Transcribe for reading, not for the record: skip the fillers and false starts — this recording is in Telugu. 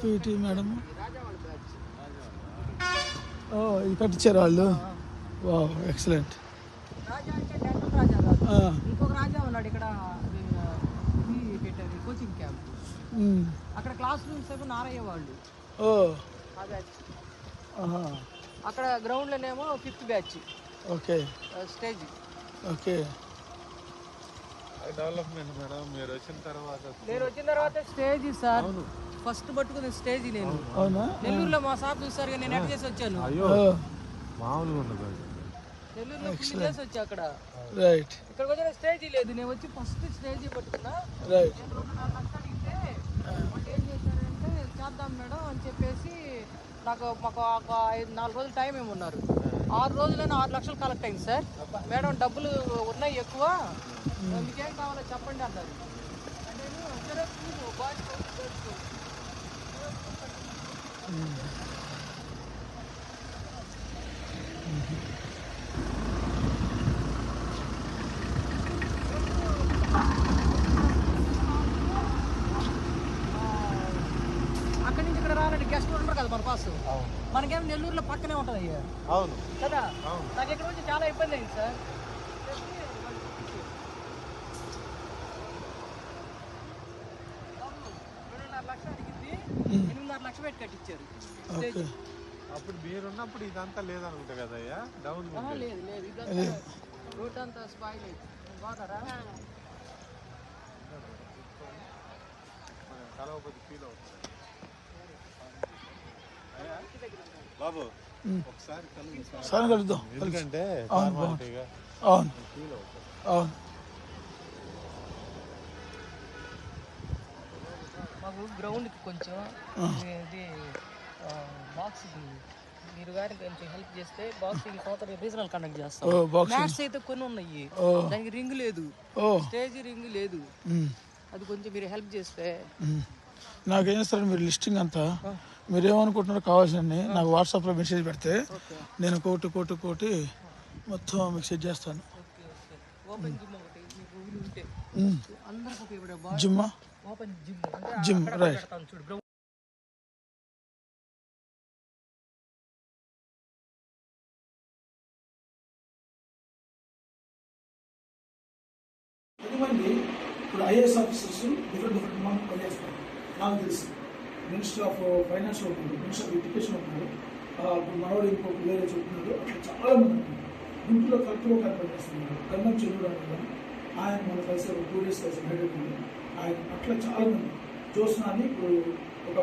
PT madam. ఇది కట్టించారు వాళ్ళు. వా ఎక్సలెంట్. ఇంకొక రాజా ఉన్నాడు ఇక్కడ పెట్టారు కోచింగ్ క్యాంప్. అక్కడ క్లాస్ రూమ్స్ ఏమో నారయ్య వాళ్ళు. అక్కడ గ్రౌండ్ లోనేమో 5th batch. Okay stage. Okay development madam. నేను వచ్చిన తర్వాత స్టేజ్ సార్. ఫస్ట్ పట్టుకున్న స్టేజ్ నేను. అవునా? నెల్లూరులో మా సార్ చూసారు, నేను ఎట్ చేసి వచ్చాను. మామూలుగా ఉండదు. నెల్లూరులో ఫుల్ చేసి వచ్చా అక్కడ. రైట్. ఇక్కడికి వచ్చిన స్టేజ్ లేదు. నేను వచ్చి ఫస్ట్ స్టేజ్ పట్టుకున్నా. రైట్. నేను 2.5 లక్షలు అడిగితే ఏం చేశారంటే చేద్దాం మేడం అని చెప్పేసి మాకు ఒక 4 రోజులు టైం ఏమన్నారు. 6 రోజులైనా 6 లక్షలు కలెక్ట్ అయింది సార్. మేడం డబ్బులు ఉన్నాయి ఎక్కువ, మీకేం కావాలో చెప్పండి అన్నారు. నేను అక్కడి నుంచి ఇక్కడ రావాలంటే గెస్ట్ ఉంటారు కదా మన పాస్. మనకేమో నెల్లూరులో పక్కనే ఉంటుంది అయ్యా. అవును కదా. నాకు ఇక్కడ నుంచి చాలా ఇబ్బంది అయింది సార్. 2.5 లక్షలు అడిగింది, 8.5 లక్షలు పెట్టి కట్టించారు. అప్పుడు మీరున్నప్పుడు ఇదంతా లేదనుకుంటా కదయ్యా. డౌన్ లేదు లేదు, ఇదంతా రోడ్ అంతా స్పాయిల్ అయింది. బాగున్నారా? ఫీల్ అవుతుంది బాబు. ఒకసారి కలుద్దాం. ఎందుకంటే అవును. మాకు గ్రౌండ్కి కొంచెం ఇది బాక్సింగ్ మీరు గారి కొంచెం హెల్ప్ చేస్తే బాక్సింగ్ కోత రీజనల్ కండక్ట్ చేస్తాం. మ్యాచ్ అయితే కొన్ని ఉన్నాయి, దానికి రింగ్ లేదు, స్టేజ్ రింగ్ లేదు. అది కొంచెం మీరు హెల్ప్ చేస్తే. నాకేం చేస్తారు మీరు లిస్టింగ్ అంతా, మీరు ఏమనుకుంటున్నారో కావాల్సింది నాకు వాట్సాప్లో మెసేజ్ పెడితే నేను కోటి మొత్తం మీకు సెట్ చేస్తాను. Gym right. ఎంతమంది ఇప్పుడు ఐఏఎస్ ఆఫీసర్స్ డిఫరెంట్ మనం పనిచేస్తారు. నాకు తెలుసు మినిస్టర్ ఆఫ్ ఫైనాన్స్ ఉంటున్నారు, మినిస్టర్ ఆఫ్ ఎడ్యుకేషన్ ఉంటున్నారు, ఇప్పుడు మనవాడు ఇంకొక వేరే చెప్తున్నారు. అట్లా చాలా మంది ఉన్నారు. గుంటూరులో కరెక్ట్గా ఒక పనిచేస్తున్నారు. గంధం చెరువుడు అని ఆయన మన కలిసి 2 days కలిసి హైదరాబాద్ ఆయన. అట్లా చాలా మంది చూస్తున్నాను. ఇప్పుడు ఒక